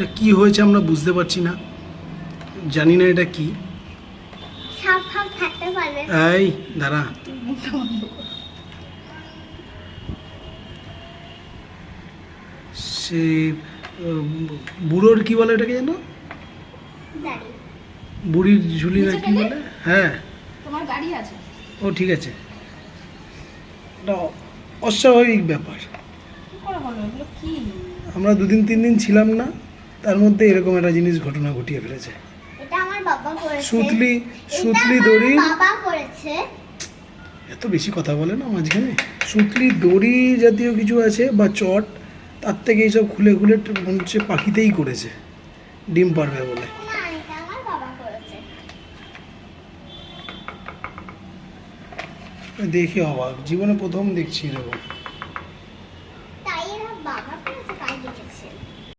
এটা কি হয়েছে আমরা বুঝতে পারছি না, জানি না এটা কি। সাপ ফাপ থাকতে পারে। এই দাঁড়া, সে বুড়োর কি বলে এটাকে জানো? দাঁড়ি। বুড়ির ঝুলি না কি বলে? হ্যাঁ তোমার গাড়ি আছে। ও ঠিক আছে, এটা অস্বাভাবিক ব্যাপার। কি করে হলো এগুলো? কি আমরা 2-3 দিন ছিলাম না, তার মধ্যে এরকম একটা জিনিস ঘটনা ঘটিয়ে ফেলেছে। এটা আমার বাবা করেছে। সুতলি এটা দড়ি, আমার বাবা করেছে। এত বেশি কথা বলে না মাঝখানে। সুতলি দড়ি জাতীয় কিছু আছে বা চট, তার থেকে এইসব খুলে খুলে মনে হচ্ছে পাখিতেই করেছে, ডিম পারবে বলে। না, এটা আমার বাবা করেছে। দেখে অবাক, জীবনে প্রথম দেখছি এরকম।